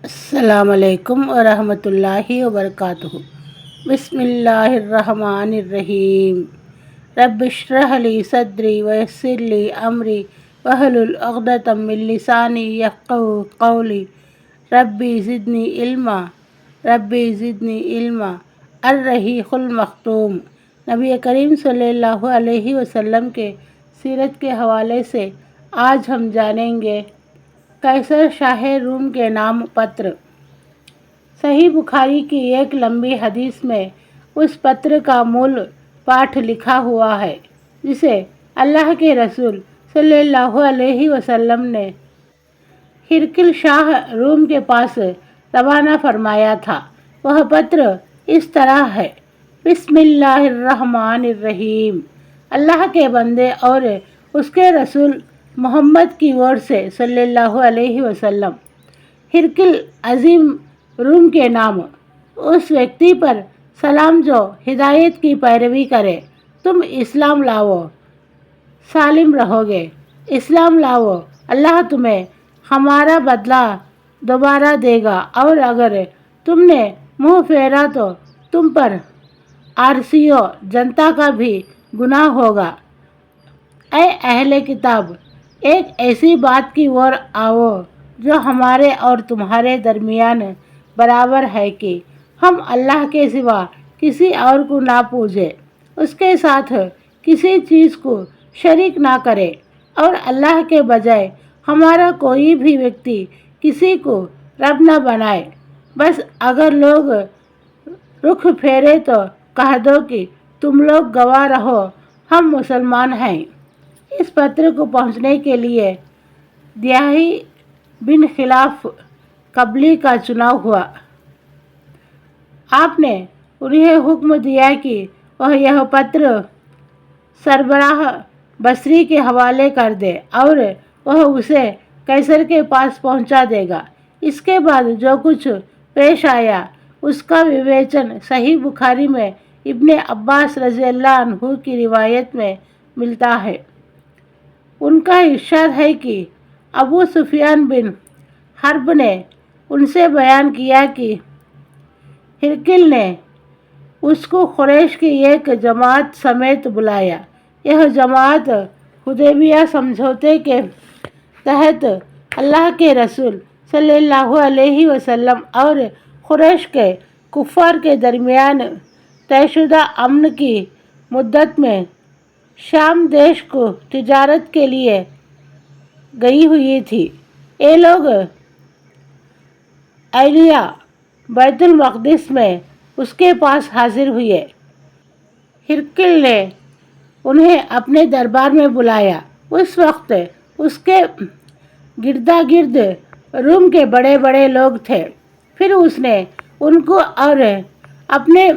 السلام علیکم ورحمۃ اللہ وبرکاتہ۔ بسم اللہ الرحمن الرحیم۔ رب اشرح لی صدری ویسر لی امری واحلل عقدۃ من لسانی یفقہوا قولی۔ ربی زدنی علما الرحیق المختوم۔ نبی کریم صلی اللہ علیہ وسلم کے سیرت کے حوالے سے آج ہم جانیں گے قیصر شاہ روم کے نام پتر۔ صحیح بخاری کی ایک لمبی حدیث میں اس پتر کا مول پاٹھ لکھا ہوا ہے جسے اللہ کے رسول صلی اللہ علیہ وسلم نے ہرقل شاہ روم کے پاس روانہ فرمایا تھا۔ وہ پتر اس طرح ہے: بسم اللہ الرحمن الرحیم۔ اللہ کے بندے اور اس کے رسول محمد کی اور سے صلی اللہ علیہ وسلم۔ ہرقل عظیم روم کے نام۔ اس ویکتی پر سلام جو ہدایت کی پیروی کرے۔ تم اسلام لاؤ، سالم رہو گے۔ اسلام لاؤ، اللہ تمہیں ہمارا بدلہ دوبارہ دے گا، اور اگر تم نے منہ پھیرا تو تم پر عارضیوں جنتا کا بھی گناہ ہوگا۔ اے اہل کتاب، ایک ایسی بات کی اور آؤ جو ہمارے اور تمہارے درمیان برابر ہے کہ ہم اللہ کے سوا کسی اور کو نہ پوجیں، اس کے ساتھ کسی چیز کو شریک نہ کریں، اور اللہ کے بجائے ہمارا کوئی بھی ویکتی کسی کو رب نہ بنائے۔ بس اگر لوگ رخ پھیرے تو کہہ دو کہ تم لوگ گواہ رہو، ہم مسلمان ہیں۔ اس پتر کو پہنچنے کے لیے دیہی بن خلف قبلی کا چناؤ ہوا۔ آپ نے انہیں حکم دیا کہ وہ یہ پتر سربراہ بصری کے حوالے کر دے اور وہ اسے قیصر کے پاس پہنچا دے گا۔ اس کے بعد جو کچھ پیش آیا اس کا ویوچن صحیح بخاری میں ابن عباس رضی اللہ عنہ کی روایت میں ملتا ہے۔ ان کا ارشاد ہے کہ ابو سفیان بن حرب نے ان سے بیان کیا کہ ہرقل نے اس کو قریش کی ایک جماعت سمیت بلایا۔ یہ جماعت حدیبیہ سمجھوتے کے تحت اللہ کے رسول صلی اللہ علیہ وسلم اور قریش کے کفار کے درمیان طے شدہ امن کی مدت میں شام دیش کو تجارت کے لیے گئی ہوئی تھی۔ یہ لوگ ایلیہ بیت المقدس میں اس کے پاس حاضر ہوئے۔ ہرقل نے انہیں اپنے دربار میں بلایا۔ اس وقت اس کے گردا گرد روم کے بڑے بڑے لوگ تھے۔ پھر اس نے ان کو اور اپنے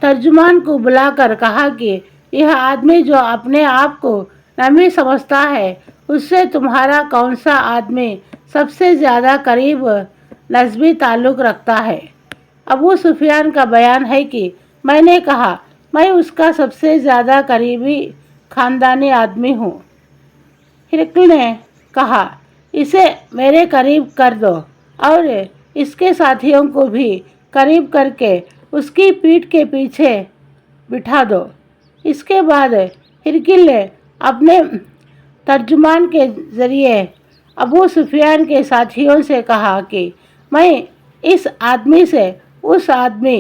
ترجمان کو بلا کر کہا کہ یہ آدمی جو اپنے آپ کو نبی سمجھتا ہے، اس سے تمہارا کون سا آدمی سب سے زیادہ قریب نسبی تعلق رکھتا ہے؟ ابو سفیان کا بیان ہے کہ میں نے کہا، میں اس کا سب سے زیادہ قریبی خاندانی آدمی ہوں۔ ہرقل نے کہا، اسے میرے قریب کر دو اور اس کے ساتھیوں کو بھی قریب کر کے اس کی پیٹھ کے پیچھے بٹھا دو۔ اس کے بعد ہرقل نے اپنے ترجمان کے ذریعے ابو سفیان کے ساتھیوں سے کہا کہ میں اس آدمی سے اس آدمی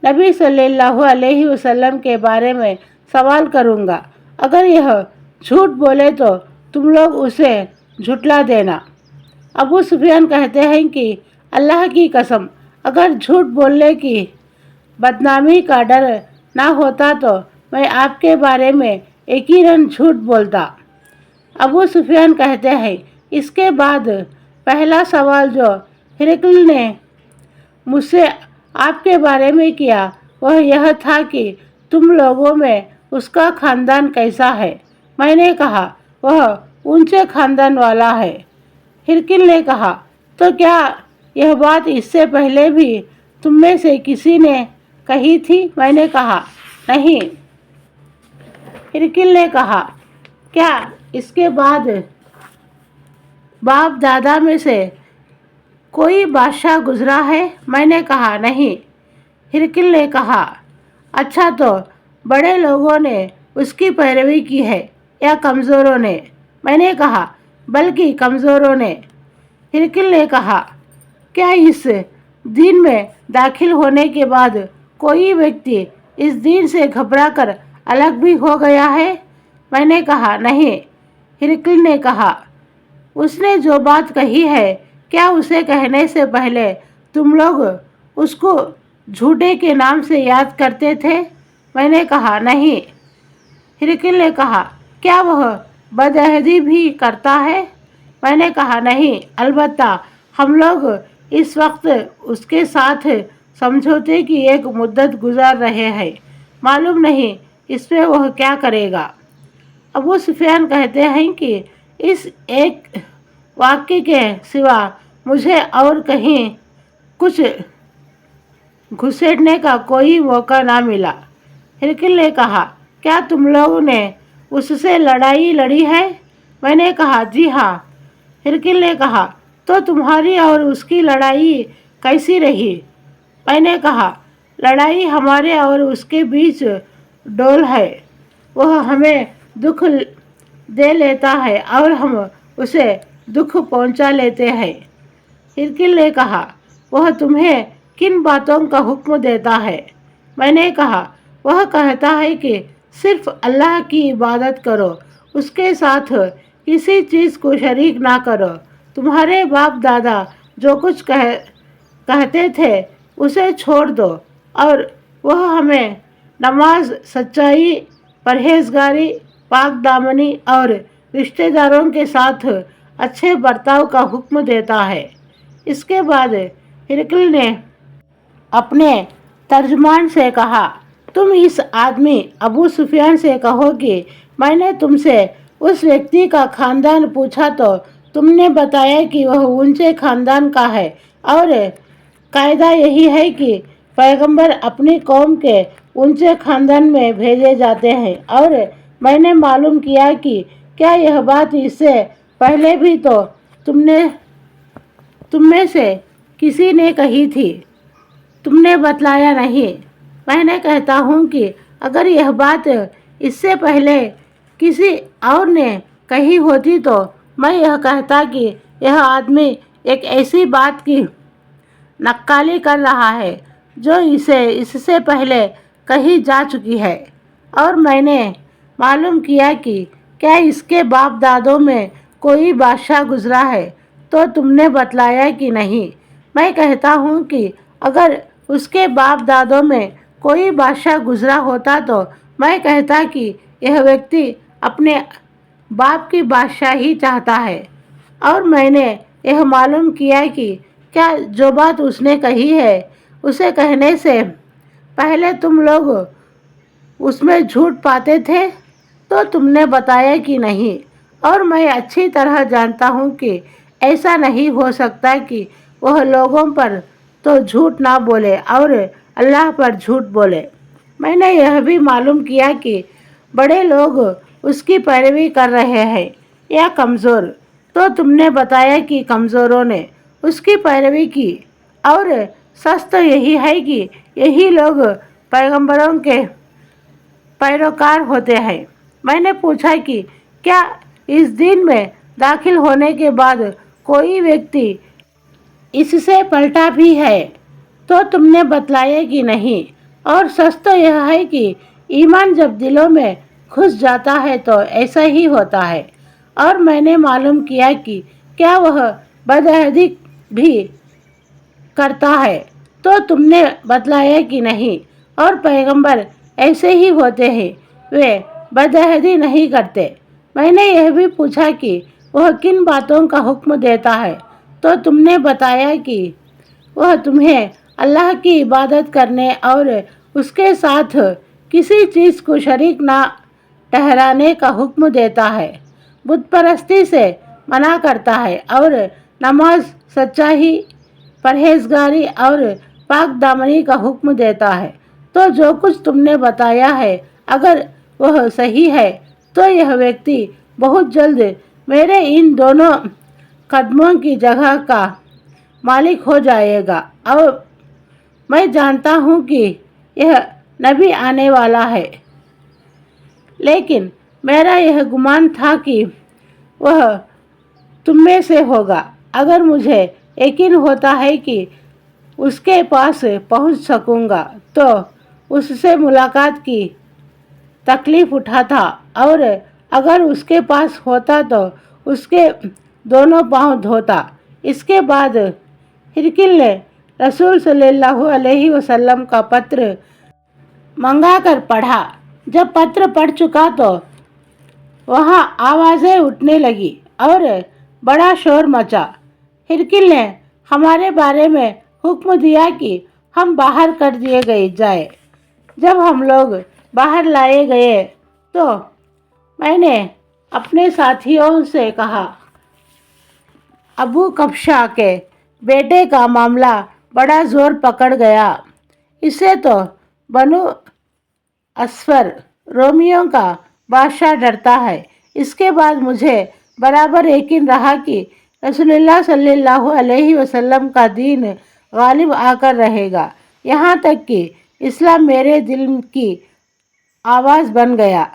نبی صلی اللہ علیہ وسلم کے بارے میں سوال کروں گا۔ اگر یہ جھوٹ بولے تو تم لوگ اسے جھٹلا دینا۔ ابو سفیان کہتے ہیں کہ اللہ کی قسم، اگر جھوٹ بولنے کی بدنامی کا ڈر نہ ہوتا تو میں آپ کے بارے میں یقیناً جھوٹ بولتا۔ ابو سفیان کہتے ہیں، اس کے بعد پہلا سوال جو ہرقل نے مجھ سے آپ کے بارے میں کیا وہ یہ تھا کہ تم لوگوں میں اس کا خاندان کیسا ہے؟ میں نے کہا، وہ اونچے خاندان والا ہے۔ ہرقل نے کہا، تو کیا یہ بات اس سے پہلے بھی تم میں سے کسی نے کہی تھی؟ میں نے کہا، نہیں۔ ہرقل نے کہا، کیا اس کے بعد باپ دادا میں سے कोई बादशाह गुजरा है? मैंने कहा नहीं। हिरकिल ने कहा, अच्छा तो बड़े लोगों ने उसकी पैरवी की है या कमज़ोरों ने? मैंने कहा, बल्कि कमज़ोरों ने। हिरकिल ने कहा, क्या इस दिन में दाखिल होने के बाद कोई व्यक्ति इस दिन से घबराकर अलग भी हो गया है? मैंने कहा, नहीं। हिरकिल ने कहा, उसने जो बात कही है, क्या उसे कहने से पहले तुम लोग उसको झूठे के नाम से याद करते थे? मैंने कहा, नहीं। हिरकिल ने कहा, क्या वह बदअहदी भी करता है? मैंने कहा, नहीं, अलबत्ता हम लोग इस वक्त उसके साथ समझौते की एक मुद्दत गुजार रहे हैं। मालूम नहीं इसमें वह क्या करेगा। अबू सुफियान कहते हैं कि इस एक वाक्य के सिवा मुझे और कहीं कुछ घुसेड़ने का कोई मौका ना मिला। हिरकिल ने कहा, क्या तुम लोगों ने उससे लड़ाई लड़ी है? मैंने कहा, जी हाँ। हिरकिल ने कहा, तो तुम्हारी और उसकी लड़ाई कैसी रही? मैंने कहा, लड़ाई हमारे और उसके बीच डोल है। वह हमें दुख दे लेता है और हम उसे दुख पहुंचा लेते हैं। हिरकिल ने कहा, वह तुम्हें किन बातों का हुक्म देता है? मैंने कहा, वह कहता है कि सिर्फ अल्लाह की इबादत करो, उसके साथ किसी चीज़ को शरीक ना करो। तुम्हारे बाप दादा जो कुछ कहते थे उसे छोड़ दो और वह हमें नमाज, सच्चाई, परहेजगारी, पाक दामनी और रिश्तेदारों के साथ अच्छे बर्ताव का हुक्म देता है। इसके बाद हिरकिल ने अपने तर्जमान से कहा, तुम इस आदमी अबू सुफियान से कहो कि मैंने तुमसे उस व्यक्ति का खानदान पूछा तो तुमने बताया कि वह ऊंचे खानदान का है और कायदा यही है कि पैगंबर अपनी कौम के ऊंचे खानदान में भेजे जाते हैं। और मैंने मालूम किया कि क्या यह बात इससे पहले भी तो तुम में से किसी ने कही थी? तुमने बतलाया नहीं। मैंने कहता हूँ कि अगर यह बात इससे पहले किसी और ने कही होती तो मैं यह कहता कि यह आदमी एक ऐसी बात की नक्काली कर रहा है जो इससे पहले कही जा चुकी है। और मैंने मालूम किया कि क्या इसके बाप दादों में कोई बादशाह गुजरा है तो तुमने बतलाया कि नहीं। मैं कहता हूँ कि अगर उसके बाप दादों में कोई बादशाह गुजरा होता तो मैं कहता कि यह व्यक्ति अपने बाप की बादशाही चाहता है। और मैंने यह मालूम किया कि क्या जो बात उसने कही है उसे कहने से पहले तुम लोग उसमें झूठ पाते थे तो तुमने बताया कि नहीं। और मैं अच्छी तरह जानता हूँ कि ऐसा नहीं हो सकता कि वह लोगों पर तो झूठ ना बोले और अल्लाह पर झूठ बोले। मैंने यह भी मालूम किया कि बड़े लोग उसकी पैरवी कर रहे हैं या कमज़ोर, तो तुमने बताया कि कमज़ोरों ने उसकी पैरवी की। और सच तो यही है कि यही लोग पैगंबरों के पैरोकार होते हैं। मैंने पूछा कि क्या इस दिन में दाखिल होने के बाद कोई व्यक्ति इससे पलटा भी है तो तुमने बतलाया कि नहीं। और सच तो यह है कि ईमान जब दिलों में घुस जाता है तो ऐसा ही होता है। और मैंने मालूम किया कि क्या वह बदअहदी भी करता है तो तुमने बतलाया कि नहीं। और पैगंबर ऐसे ही होते हैं, वे बदअहदी नहीं करते। मैंने यह भी पूछा कि वह किन बातों का हुक्म देता है तो तुमने बताया कि वह तुम्हें अल्लाह की इबादत करने और उसके साथ किसी चीज़ को शरीक ना ठहराने का हुक्म देता है, बुत परस्ती से मना करता है और नमाज, सच्चाई, परहेजगारी और पाक दामनी का हुक्म देता है। तो जो कुछ तुमने बताया है अगर वह सही है तो यह व्यक्ति बहुत जल्द मेरे इन दोनों कदमों की जगह का मालिक हो जाएगा और मैं जानता हूँ कि यह नबी आने वाला है, लेकिन मेरा यह गुमान था कि वह तुम में से होगा। अगर मुझे यकीन होता है कि उसके पास पहुँच सकूँगा तो उससे मुलाकात की तकलीफ़ उठाता, और अगर उसके पास होता तो उसके दोनों पांव धोता। इसके बाद हिरकिल ने रसूल सल्लल्लाहु अलैहि वसल्लम का पत्र मंगा कर पढ़ा। जब पत्र पढ़ चुका तो वहाँ आवाज़ें उठने लगी और बड़ा शोर मचा। हिरकिल ने हमारे बारे में हुक्म दिया कि हम बाहर कर दिए गए जाए। जब हम लोग बाहर लाए गए तो मैंने अपने साथियों से कहा, अबू कब्शा के बेटे का मामला बड़ा ज़ोर पकड़ गया। इससे तो बनु अस्फर रोमियों का बादशाह डरता है। इसके बाद मुझे बराबर यकीन रहा कि रसूलुल्लाह सल्लल्लाहु अलैहि वसल्लम का दीन गालिब आकर रहेगा, यहाँ तक कि इस्लाम मेरे दिल की आवाज़ बन गया।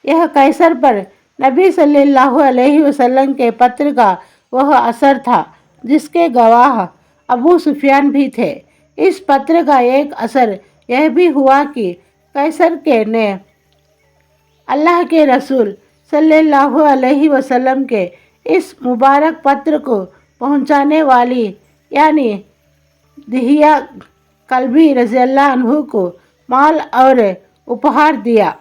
यह कैसर पर नबी सल्लल्लाहु अलैहि वसल्लम के पत्र का वह असर था जिसके गवाह अबू सुफियान भी थे। इस पत्र का एक असर यह भी हुआ कि कैसर के ने अल्लाह के रसूल सल्लल्लाहु अलैहि वसल्लम के इस मुबारक पत्र को पहुंचाने वाली यानी दिहिया कल्बी रज़ियल्लाहु अन्हु को माल और उपहार दिया।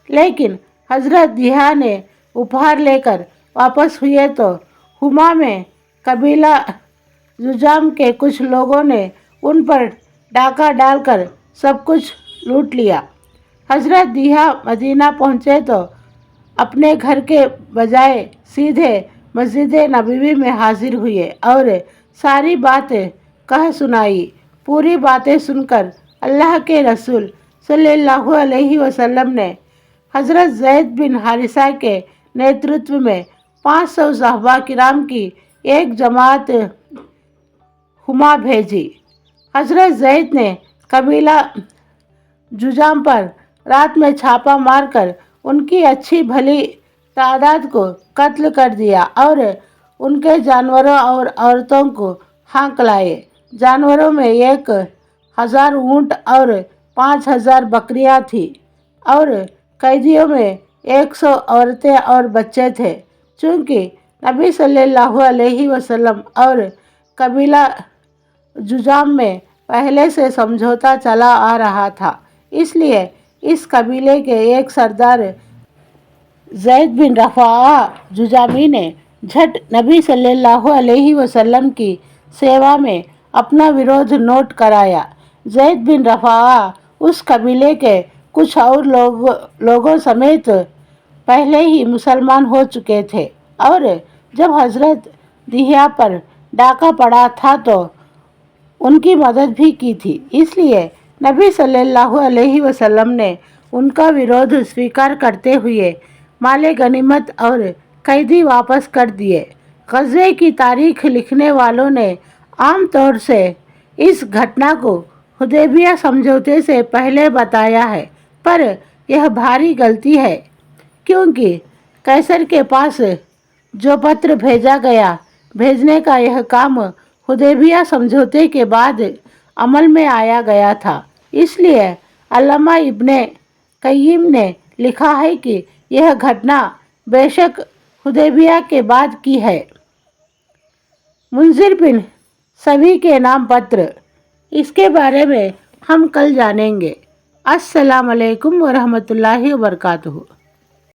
लेकिन हज़रत दिहा ने उपहार लेकर वापस हुए तो हुमा में कबीला जुजाम के कुछ लोगों ने उन पर डाका डालकर सब कुछ लूट लिया। हज़रत दिहा मदीना पहुँचे तो अपने घर के बजाय सीधे मस्जिद नबवी में हाजिर हुए और सारी बातें कह सुनाई। पूरी बातें सुनकर अल्लाह के रसूल सल्लल्लाहु अलैहि वसल्लम ने हज़रत ज़ैद बिन हारिसा के नेतृत्व में 500 सहाबा किराम की एक जमात हुमा भेजी। हज़रत ज़ैद ने कबीला जुजाम पर रात में छापा मारकर उनकी अच्छी भली तादाद को कत्ल कर दिया और उनके जानवरों और औरतों को हाँक लाए। जानवरों में 1000 ऊँट और 5000 बकरियां थीं और कैदियों में 100 औरतें और बच्चे थे। चूँकि नबी सल्लल्लाहु अलैहि वसल्लम और कबीला जुजाम में पहले से समझौता चला आ रहा था, इसलिए इस कबीले के एक सरदार ज़ैद बिन रफ़ा जुजामी ने झट नबी सल्लल्लाहु अलैहि वसल्लम की सेवा में अपना विरोध नोट कराया। ज़ैद बिन रफ़ा उस कबीले के कुछ और लोगों समेत पहले ही मुसलमान हो चुके थे और जब हज़रत दिहिया पर डाका पड़ा था तो उनकी मदद भी की थी। इसलिए नबी सल्लल्लाहु अलैहि वसल्लम ने उनका विरोध स्वीकार करते हुए माले गनीमत और कैदी वापस कर दिए। ग़ज़वे की तारीख़ लिखने वालों ने आम तौर से इस घटना को हुदैबिया समझौते से पहले बताया है, पर यह भारी गलती है क्योंकि कैसर के पास जो पत्र भेजा गया, भेजने का यह काम हुदैबिया समझौते के बाद अमल में आया गया था। इसलिए अल्लामा इब्ने क़य्यिम ने लिखा है कि यह घटना बेशक हुदैबिया के बाद की है। मुंज़िर बिन सवी के नाम पत्र, इसके बारे में हम कल जानेंगे। अस्सलाम वालेकुम व रहमतुल्लाहि व बरकातुहू।